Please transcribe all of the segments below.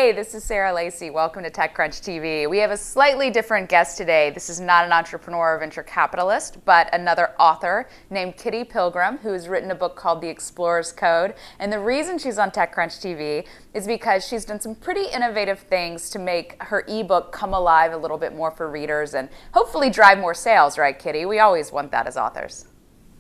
Hey, this is Sarah Lacey. Welcome to TechCrunch TV. We have a slightly different guest today. This is not an entrepreneur or venture capitalist, but another author named Kitty Pilgrim, who has written a book called The Explorer's Code. And the reason she's on TechCrunch TV is because she's done some pretty innovative things to make her ebook come alive a little bit more for readers and hopefully drive more sales, right, Kitty? We always want that as authors.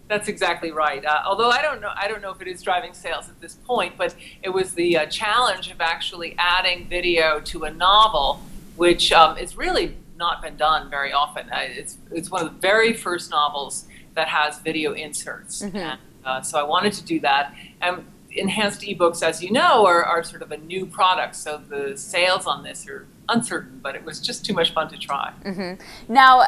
That's exactly right. Although I don't know if it is driving sales at this point, but it was the challenge of actually adding video to a novel, which has really not been done very often. It's one of the very first novels that has video inserts, and so I wanted to do that. And enhanced ebooks, as you know, are sort of a new product, so the sales on this are uncertain, but it was just too much fun to try. Now,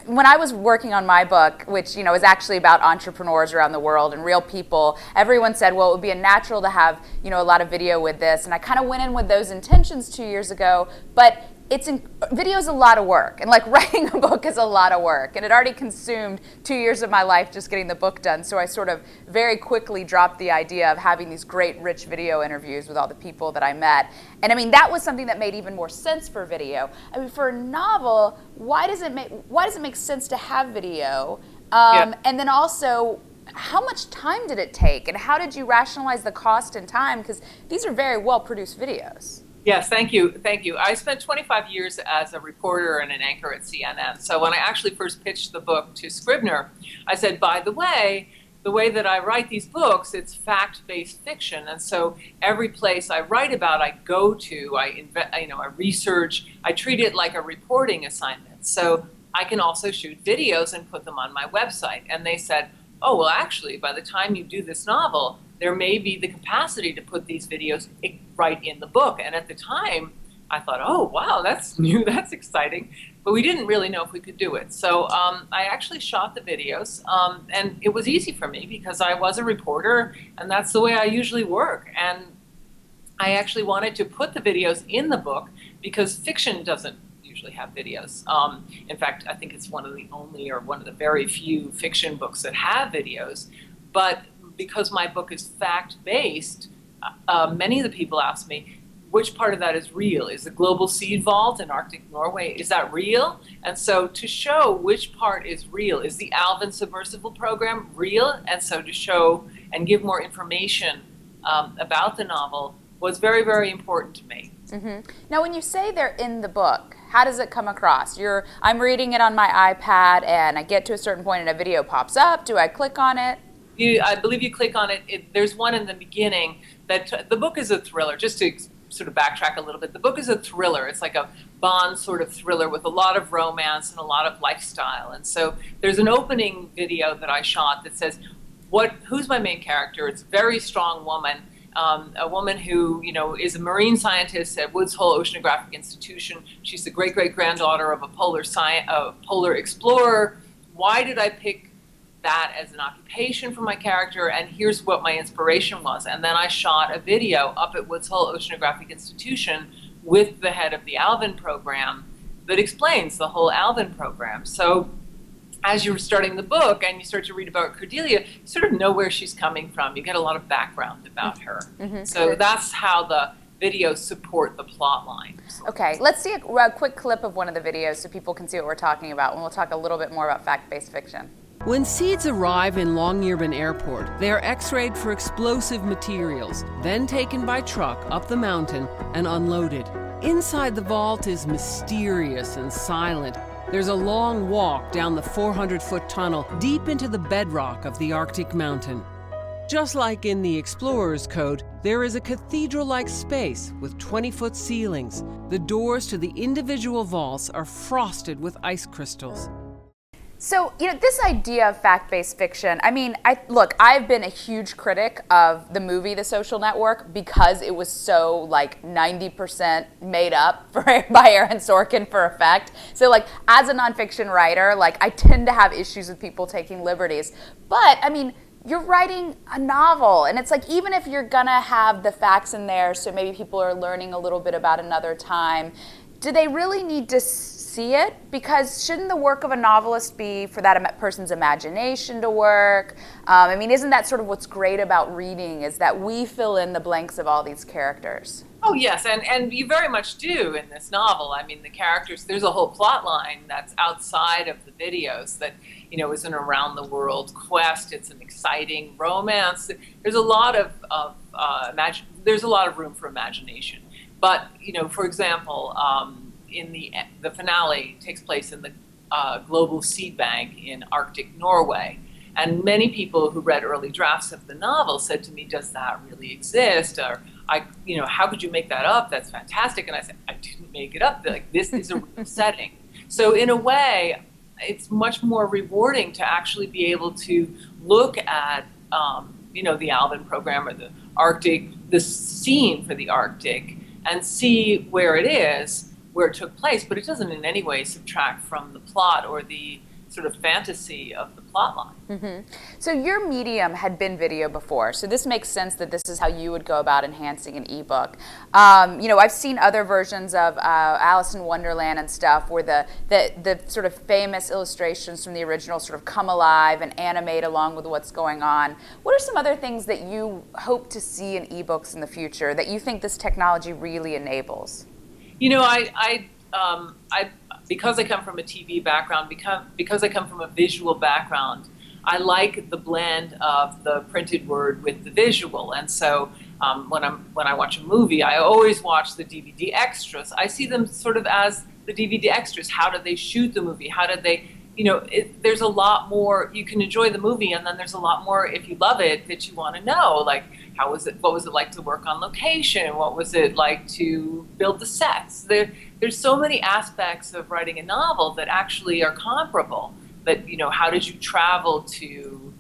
when I was working on my book, which is actually about entrepreneurs around the world and real people, everyone said, well, it would be natural to have a lot of video with this, and I kind of went in with those intentions 2 years ago, but video is a lot of work, and like writing a book is a lot of work, and it already consumed 2 years of my life just getting the book done, so I sort of very quickly dropped the idea of having these great rich video interviews with all the people that I met. And I mean, that was something that made even more sense for video. I mean, for a novel, why does it make sense to have video? And then also, how much time did it take, and how did you rationalize the cost and time? Because these are very well produced videos. Yes, thank you. I spent 25 years as a reporter and an anchor at CNN. So when I actually first pitched the book to Scribner, I said, by the way that I write these books, it's fact-based fiction. And so every place I write about, I go to, I research, I treat it like a reporting assignment. So I can also shoot videos and put them on my website. And they said, oh, well, actually, by the time you do this novel, there may be the capacity to put these videos right in the book. And at the time, I thought, oh, wow, that's new, that's exciting. But we didn't really know if we could do it. So I actually shot the videos, and it was easy for me because I was a reporter, and that's the way I usually work. And I actually wanted to put the videos in the book because fiction doesn't usually have videos. In fact, I think it's one of the only or one of the very few fiction books that have videos. But because my book is fact-based, many of the people ask me, which part of that is real? Is the global seed vault in Arctic Norway, is that real? And so to show which part is real, is the Alvin submersible program real? And so to show and give more information about the novel was very, very important to me. Now, when you say they're in the book, how does it come across? I'm reading it on my iPad, and I get to a certain point and a video pops up. Do I click on it? I believe you click on it. There's one in the beginning that the book is a thriller. Just to sort of backtrack a little bit, the book is a thriller. It's like a Bond sort of thriller with a lot of romance and a lot of lifestyle. And so there's an opening video that I shot that says, who's my main character? It's a very strong woman. A woman who, is a marine scientist at Woods Hole Oceanographic Institution. She's the great-great-granddaughter of a polar explorer. Why did I pick that as an occupation for my character? And here's what my inspiration was. And then I shot a video up at Woods Hole Oceanographic Institution with the head of the Alvin program that explains the whole Alvin program. So as you're starting the book and you start to read about Cordelia, you sort of know where she's coming from. You get a lot of background about her. So that's how the videos support the plot line. Okay, let's see a quick clip of one of the videos so people can see what we're talking about, and we'll talk a little bit more about fact-based fiction. When seeds arrive in Longyearbyen Airport, they are x-rayed for explosive materials, then taken by truck up the mountain and unloaded. Inside the vault is mysterious and silent. There's a long walk down the 400-foot tunnel deep into the bedrock of the Arctic mountain. Just like in the Explorer's Code, there is a cathedral-like space with 20-foot ceilings. The doors to the individual vaults are frosted with ice crystals. So, this idea of fact-based fiction, I mean, I've been a huge critic of the movie The Social Network because it was so, 90% made up by Aaron Sorkin for effect. So, as a nonfiction writer, I tend to have issues with people taking liberties. But, I mean, you're writing a novel, and it's even if you're gonna have the facts in there so maybe people are learning a little bit about another time, do they really need to see it? Because shouldn't the work of a novelist be for that person's imagination to work? I mean, isn't that sort of what's great about reading, is that we fill in the blanks of all these characters? Oh, yes, and you very much do in this novel. I mean, the characters, there's a whole plot line that's outside of the videos that, is an around-the-world quest. It's an exciting romance. There's a lot of there's a lot of room for imagination. But, for example, in the finale takes place in the global seed bank in Arctic Norway. And many people who read early drafts of the novel said to me, does that really exist? Or, how could you make that up? That's fantastic. And I said, I didn't make it up. Like, this is a real setting. So in a way, it's much more rewarding to actually be able to look at, the Alvin program or the Arctic, the scene for the Arctic, and see where it is, where it took place, but it doesn't in any way subtract from the plot or the sort of fantasy of the plot line. Mm-hmm. So your medium had been video before, so this makes sense that this is how you would go about enhancing an ebook. I've seen other versions of Alice in Wonderland and stuff where the sort of famous illustrations from the original sort of come alive and animate along with what's going on. What are some other things that you hope to see in ebooks in the future that you think this technology really enables? Because I come from a TV background, because I come from a visual background, I like the blend of the printed word with the visual. And so when I watch a movie, I always watch the DVD extras. I see them sort of as the DVD extras. How did they shoot the movie? How did they, there's a lot more. You can enjoy the movie, and then there's a lot more, if you love it, that you want to know. Like, how was it? What was it like to work on location? What was it like to build the sets? There's so many aspects of writing a novel that actually are comparable. That, how did you travel to,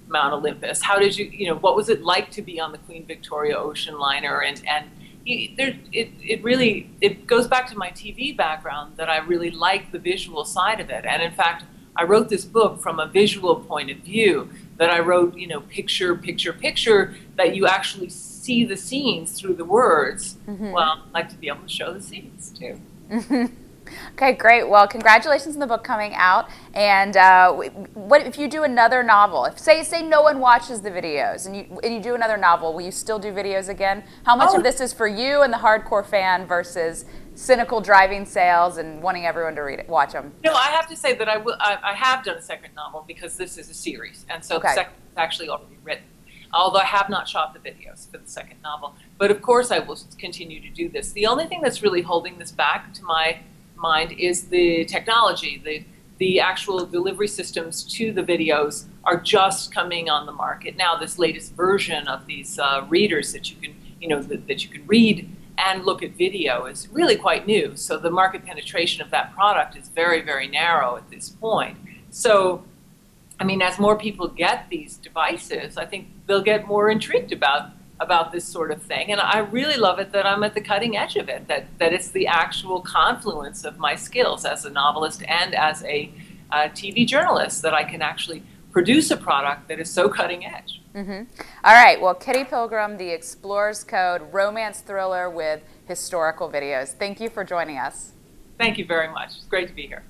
Mount Olympus? How did you, what was it like to be on the Queen Victoria ocean liner? And it goes back to my TV background that I really like the visual side of it. And in fact, I wrote this book from a visual point of view, that I wrote, picture, picture, picture, that you actually see the scenes through the words. Mm-hmm. Well, I'd like to be able to show the scenes too. Mm-hmm. Okay, great. Well, congratulations on the book coming out. And what if you do another novel? If say no one watches the videos, and you do another novel, will you still do videos again? How much of this is for you and the hardcore fan versus cynical driving sales and wanting everyone to read it, watch them? I have to say that I have done a second novel because this is a series, and so the second is actually already written. Although I have not shot the videos for the second novel, but of course I will continue to do this. The only thing that's really holding this back, to my mind, is the technology. The actual delivery systems to the videos are just coming on the market now. This latest version of these readers that you can, that you can read and look at video is really quite new. So the market penetration of that product is very, very narrow at this point. So, I mean, as more people get these devices, I think they'll get more intrigued about this sort of thing. And I really love it that I'm at the cutting edge of it, that it's the actual confluence of my skills as a novelist and as a TV journalist, that I can actually produce a product that is so cutting edge. Mm-hmm. All right, well, Kitty Pilgrim, The Explorer's Code, romance thriller with historical videos. Thank you for joining us. Thank you very much. It's great to be here.